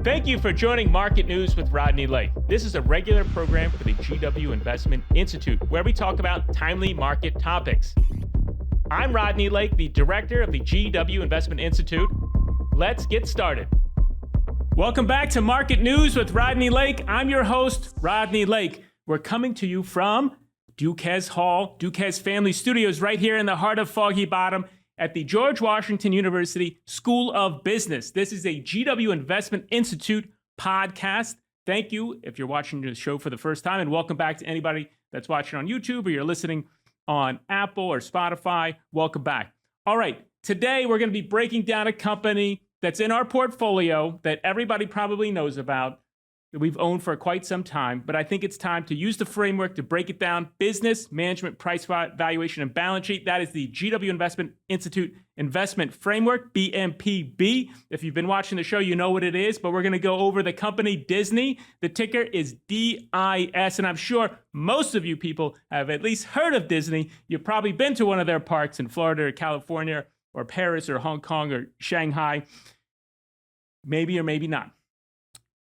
Thank you for joining Market News with Rodney Lake. This is a regular program for the GW Investment Institute, where we talk about timely market topics. I'm Rodney Lake, the director of the GW Investment Institute. Let's get started. Welcome back to Market News with Rodney Lake. I'm your host, Rodney Lake. We're coming to you from Duquesne Hall, Duquesne Family Studios, right here in the heart of Foggy Bottom at the George Washington University School of Business. This is a GW Investment Institute podcast. Thank you if you're watching the show for the first time, and welcome back to anybody that's watching on YouTube or you're listening on Apple or Spotify. Welcome back. All right, today we're going to be breaking down a company that's in our portfolio that everybody probably knows about, that we've owned for quite some time, but I think it's time to use the framework to break it down. Business, management, price, valuation, and balance sheet. That is the GW Investment Institute Investment Framework, BMPB. If you've been watching the show, you know what it is, but we're going to go over the company Disney. The ticker is DIS, and I'm sure most of you people have at least heard of Disney. You've probably been to one of their parks in Florida or California or Paris or Hong Kong or Shanghai. Maybe or maybe not.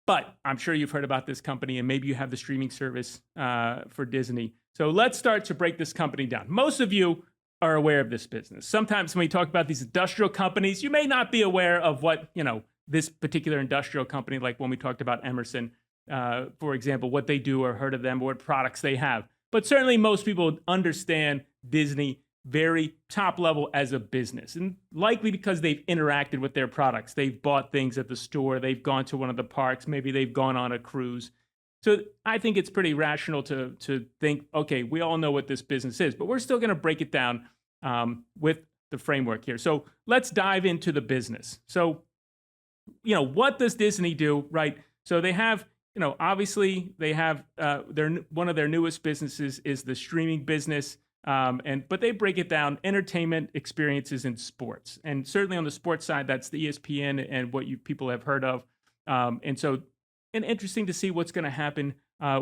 But I'm sure you've heard about this company, and maybe you have the streaming service for Disney. So let's start to break this company down. Most of you are aware of this business. Sometimes when we talk about these industrial companies, you may not be aware of what, this particular industrial company, like when we talked about Emerson, for example, what they do or heard of them or what products they have. But certainly most people understand Disney very top level as a business, and likely because they've interacted with their products. They've bought things at the store, they've gone to one of the parks, maybe they've gone on a cruise. So I think it's pretty rational to think, okay, we all know what this business is, but we're still going to break it down with the framework here. So let's dive into the business. So, what does Disney do, right? So they have, obviously they have one of their newest businesses is the streaming business. But they break it down: entertainment, experiences, and sports. And certainly on the sports side, that's the ESPN and what you people have heard of. And interesting to see what's going to happen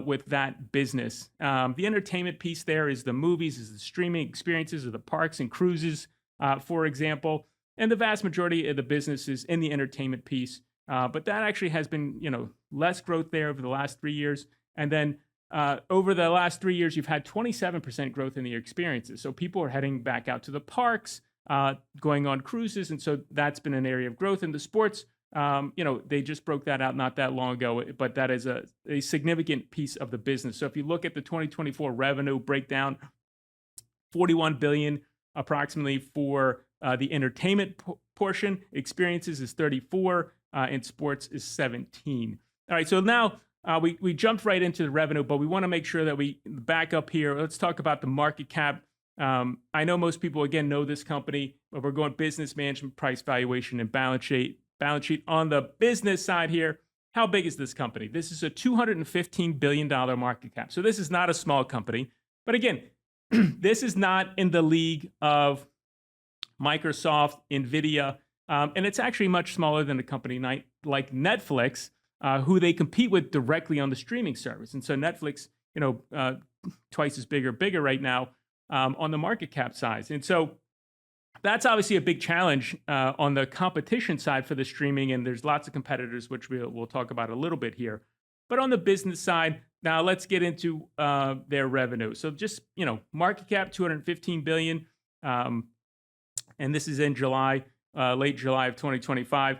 with that business. The entertainment piece there is the movies, is the streaming experiences, of the parks and cruises, for example. And the vast majority of the business is in the entertainment piece. But that actually has been, less growth there over the last 3 years. And then over the last 3 years, you've had 27% growth in the experiences. So people are heading back out to the parks, going on cruises. And so that's been an area of growth. In the sports, they just broke that out not that long ago, but that is a significant piece of the business. So if you look at the 2024 revenue breakdown, $41 billion approximately for the entertainment portion, experiences is 34, and sports is 17. All right, so now we jumped right into the revenue, but we want to make sure that we back up here. Let's talk about the market cap. I know most people, again, know this company, but we're going business, management, price, valuation, and balance sheet. Balance sheet on the business side here. How big is this company? This is a $215 billion market cap. So this is not a small company. But again, this is not in the league of Microsoft, NVIDIA, and it's actually much smaller than a company like Netflix, who they compete with directly on the streaming service. And so Netflix, twice as bigger right now on the market cap size. And so that's obviously a big challenge on the competition side for the streaming. And there's lots of competitors, which we'll talk about a little bit here. But on the business side, now let's get into their revenue. So just, market cap, $215 billion. And this is in July, late July of 2025.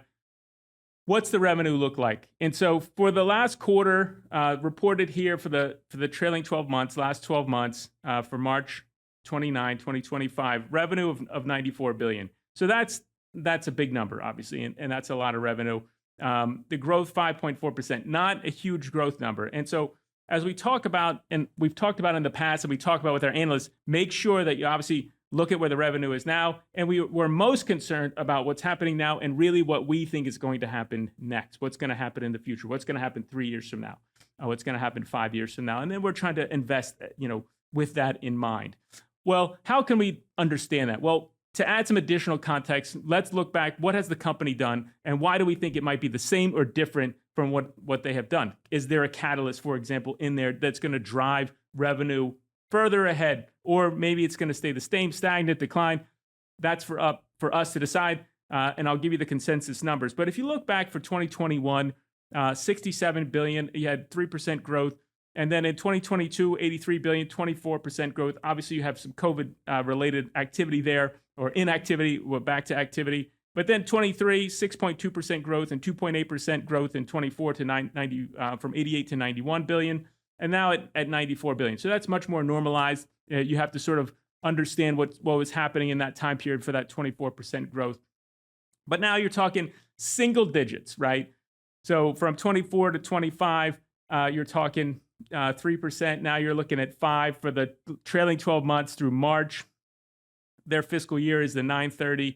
What's the revenue look like? And so for the last quarter, reported here for the trailing 12 months, last 12 months, for March 29, 2025, revenue of $94 billion. So that's a big number, obviously, and that's a lot of revenue. The growth, 5.4%, not a huge growth number. And so as we talk about, and we've talked about in the past, and we talk about with our analysts, make sure that you obviously look at where the revenue is now. And we're most concerned about what's happening now and really what we think is going to happen next. What's going to happen in the future? What's going to happen 3 years from now? What's going to happen 5 years from now? And then we're trying to invest, with that in mind. Well, how can we understand that? Well, to add some additional context, let's look back. What has the company done? And why do we think it might be the same or different from what they have done? Is there a catalyst, for example, in there that's going to drive revenue further ahead, or maybe it's going to stay the same, stagnant, decline? That's for us to decide, and I'll give you the consensus numbers. But if you look back for 2021, $67 billion. You had 3% growth. And then in 2022, $83 billion, 24% growth. Obviously, you have some COVID-related activity there, or inactivity. We're back to activity. But then 23, 6.2% growth and 2.8% growth in 24 to 90, from 88 to 91 billion, and now at 94 billion. So that's much more normalized. You have to sort of understand what was happening in that time period for that 24% growth. But now you're talking single digits, right? So from 24 to 25, you're talking 3%. Now you're looking at 5 for the trailing 12 months through March. Their fiscal year is the 9/30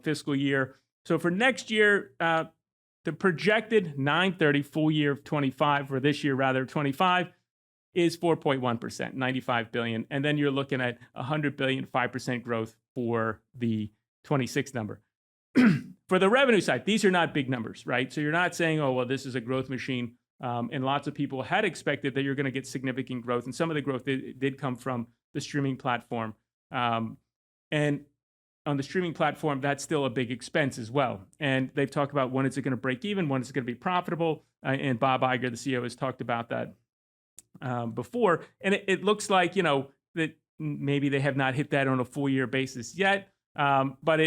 fiscal year. So for next year, the projected 9/30 full year of 25, or this year rather, 25, is 4.1%, 95 billion. And then you're looking at 100 billion, 5% growth for the 26 number. For the revenue side, these are not big numbers, right? So you're not saying, oh, well, this is a growth machine. And lots of people had expected that you're going to get significant growth. And some of the growth did come from the streaming platform. And on the streaming platform, that's still a big expense as well. And they've talked about when is it going to break even, when is it going to be profitable. And Bob Iger, the CEO, has talked about that before. And it looks like, that maybe they have not hit that on a full year basis yet. But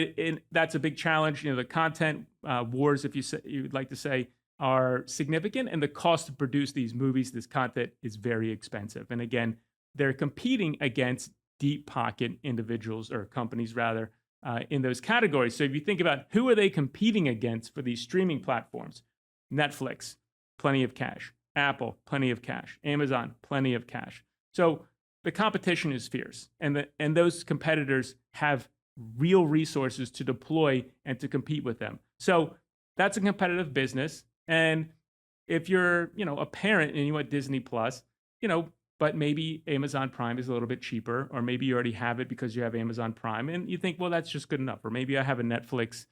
that's a big challenge. The content wars, if you'd like to say, are significant. And the cost to produce these movies, this content, is very expensive. And again, they're competing against deep pocket individuals, or companies rather, in those categories. So if you think about who are they competing against for these streaming platforms, Netflix, plenty of cash. Apple, plenty of cash. Amazon, plenty of cash. So the competition is fierce, and those competitors have real resources to deploy and to compete with them. So that's a competitive business. And if you're, a parent and you want Disney Plus, but maybe Amazon Prime is a little bit cheaper, or maybe you already have it because you have Amazon Prime, and you think, well, that's just good enough. Or maybe I have a Netflix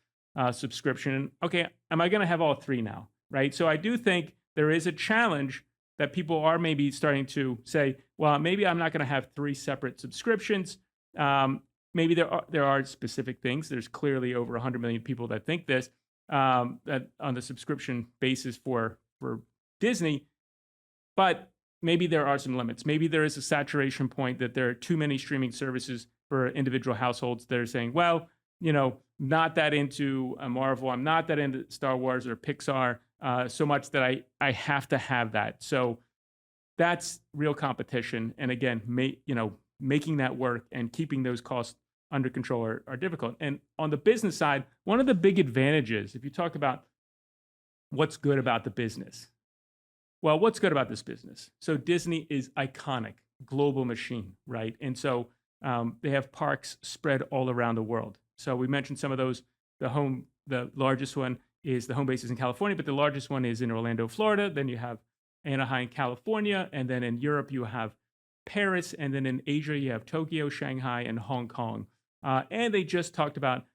subscription. Okay, am I going to have all three now, right? So I do think there is a challenge that people are maybe starting to say, well, maybe I'm not going to have 3 separate subscriptions. Maybe there are specific things. There's clearly over 100 million people that think this, that on the subscription basis for Disney, but maybe there are some limits. Maybe there is a saturation point that there are too many streaming services for individual households that are saying, well, not that into Marvel, I'm not that into Star Wars or Pixar so much that I have to have that. So that's real competition. And again, making that work and keeping those costs under control are difficult. And on the business side, one of the big advantages, if you talk about what's good about the business, well, what's good about this business? So Disney is iconic, global machine, right? And so they have parks spread all around the world. So we mentioned some of those. The largest one is the home base is in California, but the largest one is in Orlando, Florida. Then you have Anaheim, California. And then in Europe, you have Paris. And then in Asia, you have Tokyo, Shanghai, and Hong Kong. And they just talked about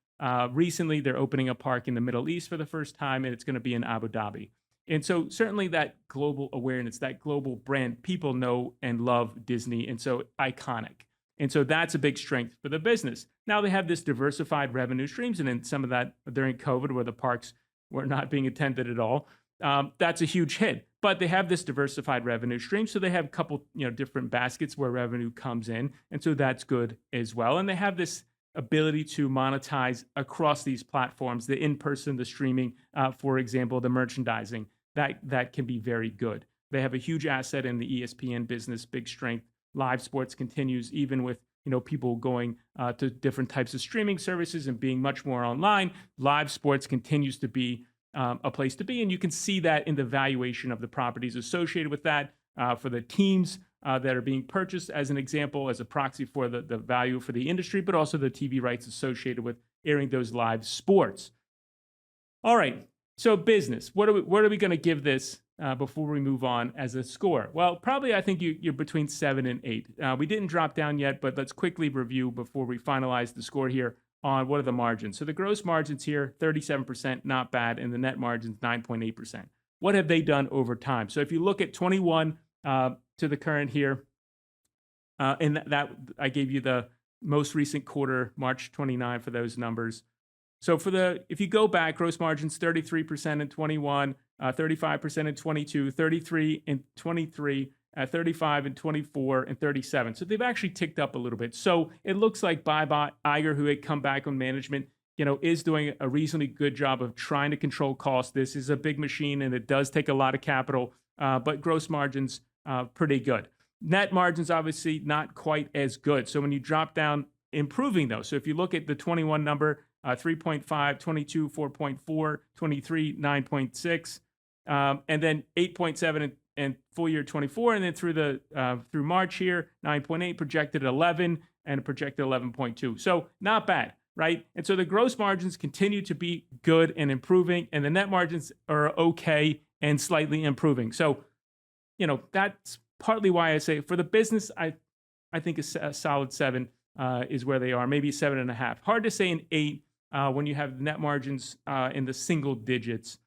recently, they're opening a park in the Middle East for the first time, and it's going to be in Abu Dhabi. And so certainly that global awareness, that global brand, people know and love Disney, and so iconic. And so that's a big strength for the business. Now they have this diversified revenue streams, and in some of that during COVID, where the parks were not being attended at all, that's a huge hit. But they have this diversified revenue stream, so they have a couple, different baskets where revenue comes in, and so that's good as well. And they have this ability to monetize across these platforms, the in-person, the streaming, for example, the merchandising. That can be very good. They have a huge asset in the ESPN business, big strength. Live sports continues, even with people going to different types of streaming services and being much more online. Live sports continues to be a place to be, and you can see that in the valuation of the properties associated with that for the teams that are being purchased, as an example, as a proxy for the value for the industry, but also the TV rights associated with airing those live sports. All right. So business, what are we going to give this before we move on as a score? Well, probably I think you're between 7 and 8. We didn't drop down yet, but let's quickly review before we finalize the score here on what are the margins. So the gross margins here, 37%, not bad, and the net margins, 9.8%. What have they done over time? So if you look at 21 to the current here, and that I gave you the most recent quarter, March 29 for those numbers. So if you go back, gross margins 33% in 21, 35% in 22, 33 in 23, 35 and 24 and 37. So they've actually ticked up a little bit. So it looks like Bob Iger, who had come back on management, is doing a reasonably good job of trying to control costs. This is a big machine and it does take a lot of capital, but gross margins pretty good. Net margins obviously not quite as good. So when you drop down, improving though. So if you look at the 21 number, 3.5, 22, 4.4, 23, 9.6, and then 8.7 and full year 24, and then through March here, 9.8, projected 11, and projected 11.2. So not bad, right? And so the gross margins continue to be good and improving, and the net margins are okay and slightly improving. So, that's partly why I say for the business, I think a solid 7 is where they are, maybe 7.5. Hard to say an 8 when you have net margins in the single digits.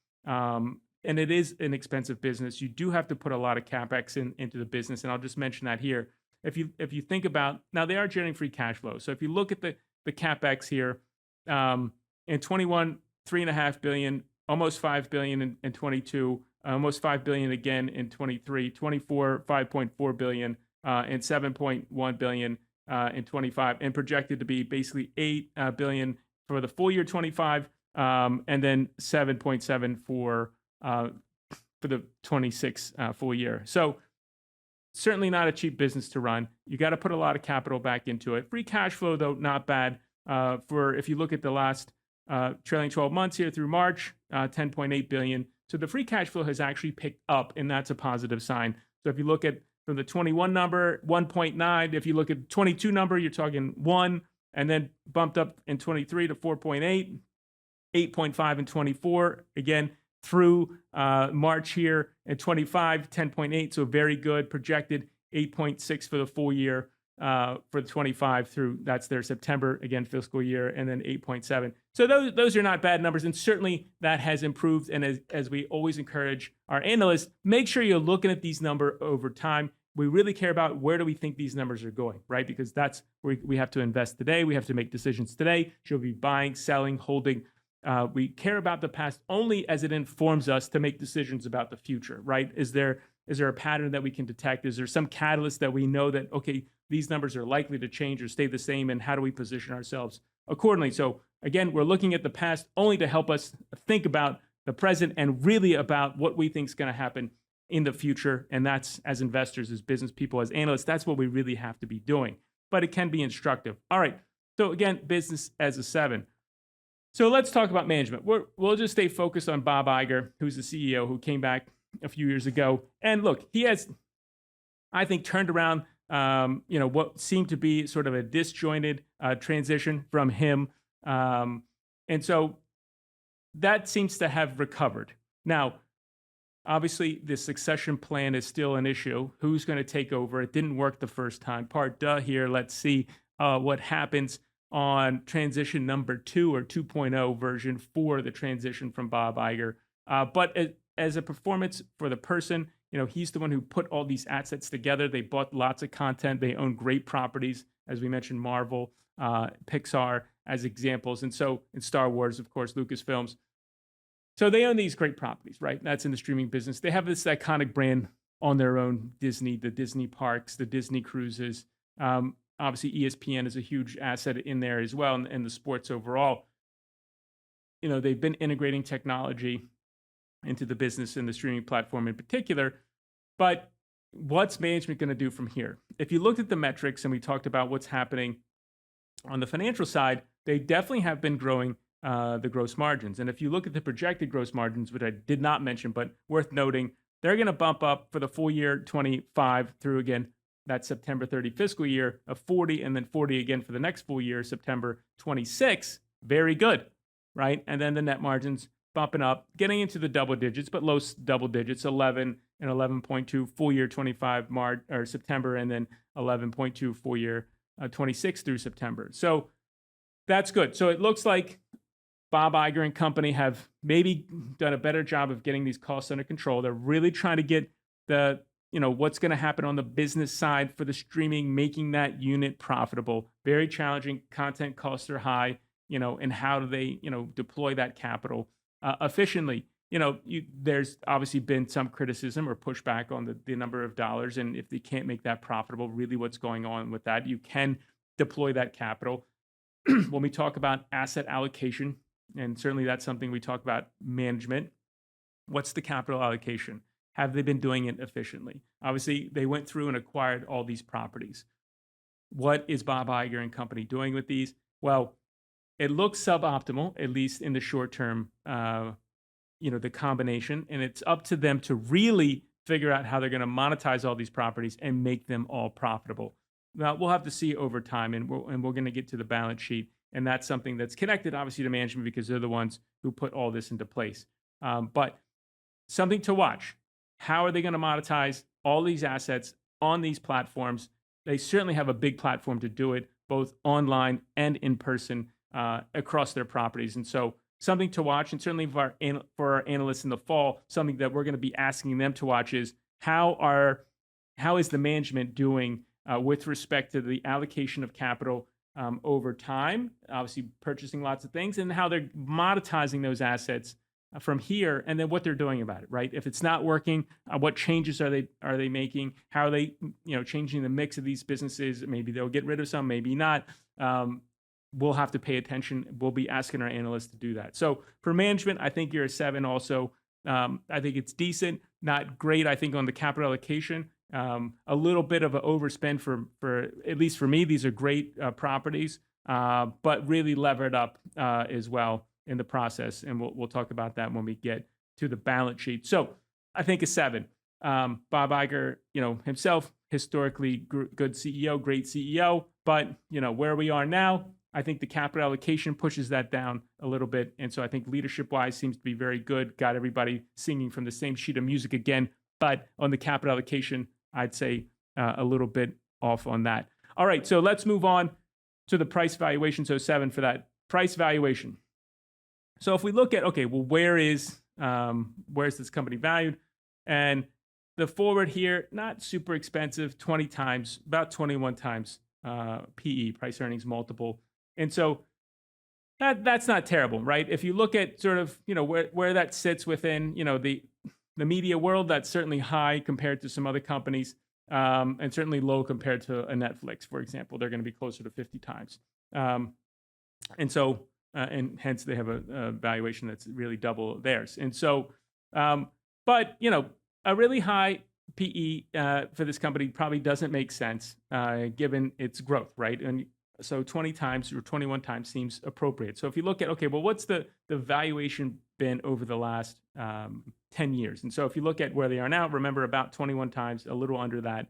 And it is an expensive business. You do have to put a lot of CapEx into the business, and I'll just mention that here. If you think about, now they are generating free cash flow. So if you look at the CapEx here, in 21, $3.5 billion, almost $5 billion in 22, almost $5 billion again in 23, 24, $5.4 billion, and $7.1 billion in 25, and projected to be basically $8 billion for the full year 25, and then 7.7 for the 26 full year. So certainly not a cheap business to run. You got to put a lot of capital back into it. Free cash flow, though, not bad. If you look at the last trailing 12 months here through March, 10.8 billion. So the free cash flow has actually picked up, and that's a positive sign. So if you look at from the 21 number, 1.9. If you look at 22 number, you're talking 1, and then bumped up in 23 to 4.8, 8.5 in 24. Again, through March here at 25, 10.8. So very good. Projected 8.6 for the full year for the 25 through, that's their September, again, fiscal year, and then 8.7. So those are not bad numbers. And certainly that has improved. And as we always encourage our analysts, make sure you're looking at these numbers over time. We really care about where do we think these numbers are going, right? Because that's where we have to invest today. We have to make decisions today. Should we be buying, selling, holding? We care about the past only as it informs us to make decisions about the future, right? Is there a pattern that we can detect? Is there some catalyst that we know that, okay, these numbers are likely to change or stay the same, and how do we position ourselves accordingly? So again, we're looking at the past only to help us think about the present and really about what we think is going to happen in the future. And that's, as investors, as business people, as analysts, that's what we really have to be doing. But it can be instructive. All right. So again, business as a 7. So let's talk about management. We'll just stay focused on Bob Iger, who's the CEO, who came back a few years ago. And look, he has, I think, turned around, what seemed to be sort of a disjointed transition from him. And so that seems to have recovered. Now, obviously, the succession plan is still an issue. Who's going to take over? It didn't work the first time. Part duh here. Let's see what happens on transition number 2 or 2.0 version for the transition from Bob Iger. But as a performance for the person, he's the one who put all these assets together. They bought lots of content. They own great properties, as we mentioned, Marvel, Pixar as examples. And so in Star Wars, of course, Lucasfilms. So they own these great properties, right? That's in the streaming business. They have this iconic brand on their own, Disney, the Disney parks, the Disney cruises. Obviously, ESPN is a huge asset in there as well, and the sports overall. They've been integrating technology into the business and the streaming platform in particular. But what's management going to do from here? If you looked at the metrics and we talked about what's happening on the financial side, they definitely have been growing the gross margins. And if you look at the projected gross margins, which I did not mention, but worth noting, they're going to bump up for the full year 25 through, again, that September 30 fiscal year of 40, and then 40 again for the next full year, September 26. Very good, right? And then the net margins bumping up, getting into the double digits, but low double digits, 11 and 11.2 full year 25 March or September, and then 11.2 full year 26 through September. So that's good. So it looks like Bob Iger and company have maybe done a better job of getting these costs under control. They're really trying to get the what's going to happen on the business side for the streaming, making that unit profitable. Very challenging. Content costs are high, and how do they, deploy that capital efficiently? there's obviously been some criticism or pushback on the number of dollars. And if they can't make that profitable, really what's going on with that, you can deploy that capital. When we talk about asset allocation, and certainly that's something we talk about management, what's the capital allocation? Have they been doing it efficiently? Obviously, they went through and acquired all these properties. What is Bob Iger and company doing with these? Well, it looks suboptimal, at least in the short term, the combination, and it's up to them to really figure out how they're going to monetize all these properties and make them all profitable. Now, we'll have to see over time, and we're going to get to the balance sheet, and that's something that's connected, obviously, to management because they're the ones who put all this into place. But something to watch. How are they going to monetize all these assets on these platforms? They certainly have a big platform to do it, both online and in person across their properties. And so something to watch, and certainly for our analysts in the fall, something that we're going to be asking them to watch is how is the management doing with respect to the allocation of capital over time, obviously purchasing lots of things, and how they're monetizing those assets from here, and then what they're doing about it, right? If it's not working, what changes are they making? How are they, changing the mix of these businesses? Maybe they'll get rid of some, maybe not. We'll have to pay attention. We'll be asking our analysts to do that. So for management, I think you're a 7 also. I think it's decent, not great, I think, on the capital allocation. A little bit of an overspend for at least for me. These are great properties, but really levered up as well in the process. And we'll talk about that when we get to the balance sheet. So I think a 7. Bob Iger, himself, historically good CEO, great CEO, but where we are now, I think the capital allocation pushes that down a little bit. And so I think leadership-wise seems to be very good, got everybody singing from the same sheet of music again. But on the capital allocation, I'd say a little bit off on that. All right, so let's move on to the price valuation. So 7 for that price valuation. So if we look at, okay, well, where's this company valued? And the forward here, not super expensive, 20 times, about 21 times PE, price earnings multiple. And so that's not terrible, right? If you look at sort of, where that sits within, the media world, that's certainly high compared to some other companies, and certainly low compared to a Netflix, for example. They're going to be closer to 50 times. And so, and hence they have a valuation that's really double theirs. And so, but, a really high PE for this company probably doesn't make sense given its growth, right? And so 20 times or 21 times seems appropriate. So if you look at, okay, well, what's the valuation been over the last 10 years? And so if you look at where they are now, remember about 21 times, a little under that.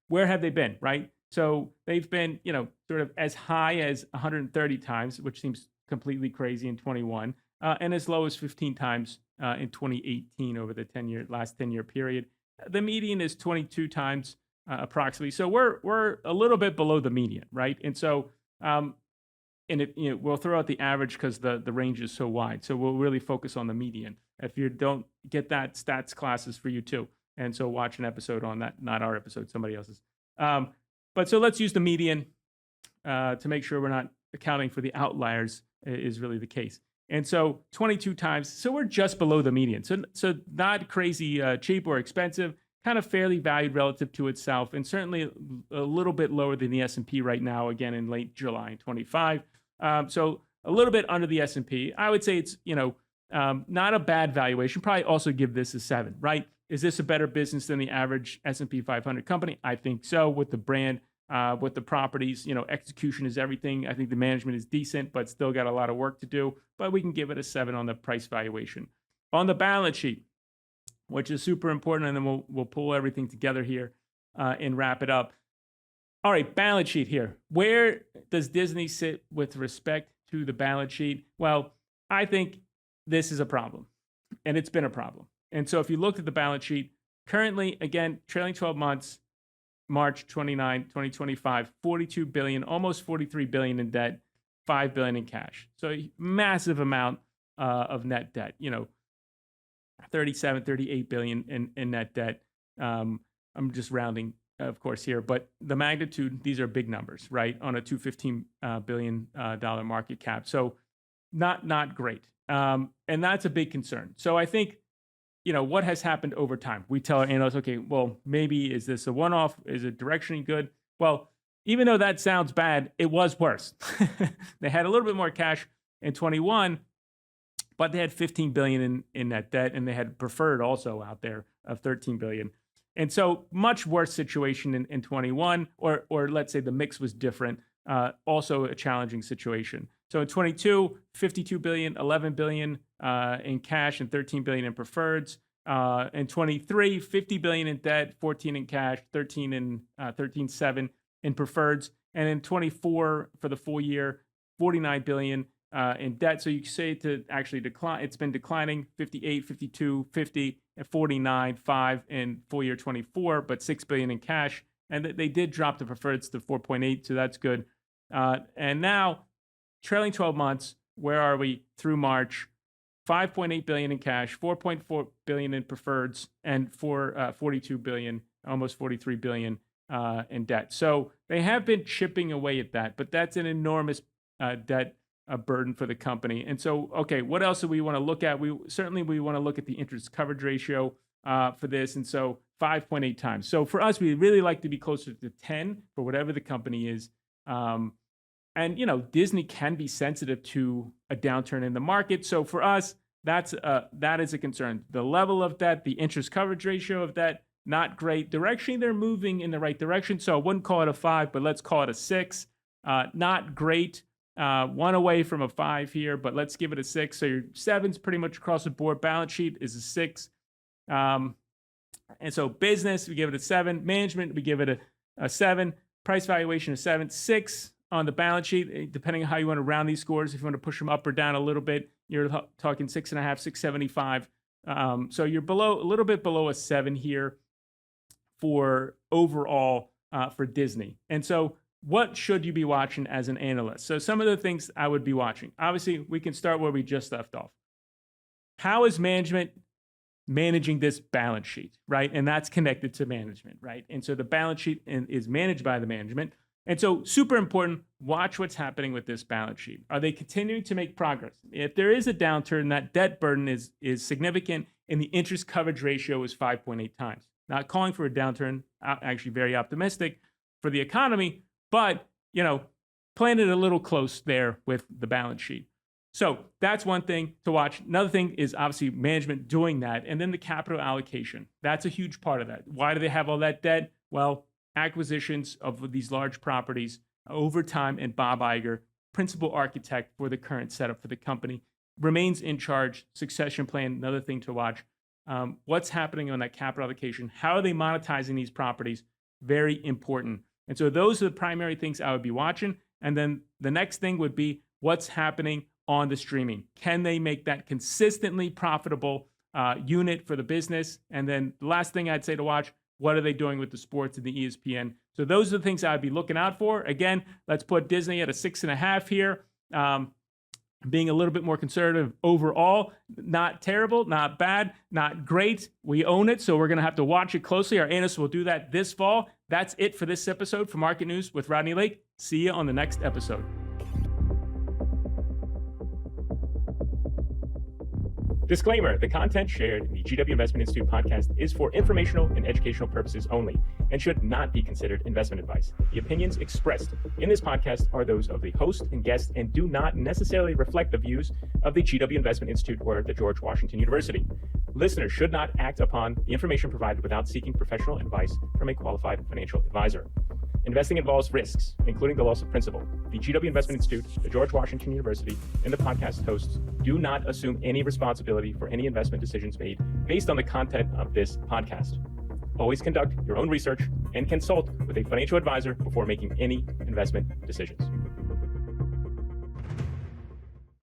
Where have they been, right? So they've been, sort of as high as 130 times, which seems completely crazy in 21, and as low as 15 times in 2018 over the last 10-year period. The median is 22 times approximately. So we're a little bit below the median, right? And so, we'll throw out the average because the range is so wide. So we'll really focus on the median. If you don't get that, stats classes for you too. And so watch an episode on that, not our episode, somebody else's. But so let's use the median to make sure we're not accounting for the outliers is really the case. And so 22 times, so we're just below the median. So not crazy cheap or expensive, kind of fairly valued relative to itself, and certainly a little bit lower than the S&P right now, again, in late July 25. So a little bit under the S&P. I would say it's, not a bad valuation. Probably also give this a 7, right? Is this a better business than the average S&P 500 company? I think so, with the brand, with the properties. Execution is everything. I think the management is decent, but still got a lot of work to do. But we can give it a 7 on the price valuation. On the balance sheet, which is super important, and then we'll pull everything together here and wrap it up. All right, balance sheet here. Where does Disney sit with respect to the balance sheet? Well, I think this is a problem, and it's been a problem. And so if you looked at the balance sheet, currently, again, trailing 12 months, March 29, 2025, $42 billion, almost $43 billion in debt, $5 billion in cash. So a massive amount of net debt, 38 billion in net debt. I'm just rounding, of course, here, but the magnitude, these are big numbers, right? On a $215 billion market cap. So not great. And that's a big concern. So I think, what has happened over time? We tell our analysts, okay, well, maybe is this a one-off? Is it directionally good? Well, even though that sounds bad, it was worse. They had a little bit more cash in 21, but they had 15 billion in net debt, and they had preferred also out there of 13 billion. And so much worse situation in 21, or let's say the mix was different, also a challenging situation. So in 22, 52 billion, 11 billion in cash and 13 billion in preferreds. In 23, 50 billion in debt, 14 in cash, 13.7 in preferreds. And in 24 for the full year, 49 billion in debt. So you say to actually decline, it's been declining 58, 52, 50, and 49, 5 in full year 24, but 6 billion in cash. And they did drop the preferreds to 4.8, so that's good. And now, trailing 12 months, where are we through March? 5.8 billion in cash, 4.4 billion in preferreds, and 42 billion, almost 43 billion in debt. So they have been chipping away at that, but that's an enormous debt burden for the company. And so, okay, what else do we want to look at? We want to look at the interest coverage ratio for this. And so 5.8 times. So for us, we really like to be closer to 10 for whatever the company is. And Disney can be sensitive to a downturn in the market. So for us, that is a concern. The level of debt, the interest coverage ratio of debt, not great. Directionally, they're moving in the right direction. So I wouldn't call it a 5, but let's call it a 6. Not great. One away from a 5 here, but let's give it a 6. So your 7's pretty much across the board. Balance sheet is a 6. And so business, we give it a 7. Management, we give it a 7. Price valuation, a 7. 6 on the balance sheet, depending on how you want to round these scores. If you want to push them up or down a little bit, you're talking 6.5, 675. So you're a little bit below a 7 here for overall for Disney. And so what should you be watching as an analyst? So some of the things I would be watching. Obviously, we can start where we just left off. How is management managing this balance sheet, right? And that's connected to management, right? And so the balance sheet is managed by the management. And so super important, watch what's happening with this balance sheet. Are they continuing to make progress? If there is a downturn, that debt burden is significant, and the interest coverage ratio is 5.8 times. Not calling for a downturn, actually very optimistic for the economy, but, playing it a little close there with the balance sheet. So that's one thing to watch. Another thing is obviously management doing that, and then the capital allocation. That's a huge part of that. Why do they have all that debt? Well, acquisitions of these large properties over time, and Bob Iger, principal architect for the current setup for the company, remains in charge. Succession plan, another thing to watch. What's happening on that capital allocation? How are they monetizing these properties? Very important. And so those are the primary things I would be watching. And then the next thing would be what's happening on the streaming. Can they make that consistently profitable unit for the business? And then the last thing I'd say to watch, what are they doing with the sports and the ESPN? So those are the things I'd be looking out for. Again, let's put Disney at a 6.5 here. Being a little bit more conservative overall. Not terrible, not bad, not great. We own it, so we're going to have to watch it closely. Our analysts will do that this fall. That's it for this episode for Market News with Rodney Lake. See you on the next episode. Disclaimer, the content shared in the GW Investment Institute podcast is for informational and educational purposes only and should not be considered investment advice. The opinions expressed in this podcast are those of the host and guest and do not necessarily reflect the views of the GW Investment Institute or the George Washington University. Listeners should not act upon the information provided without seeking professional advice from a qualified financial advisor. Investing involves risks, including the loss of principal. The GW Investment Institute, the George Washington University, and the podcast hosts do not assume any responsibility for any investment decisions made based on the content of this podcast. Always conduct your own research and consult with a financial advisor before making any investment decisions.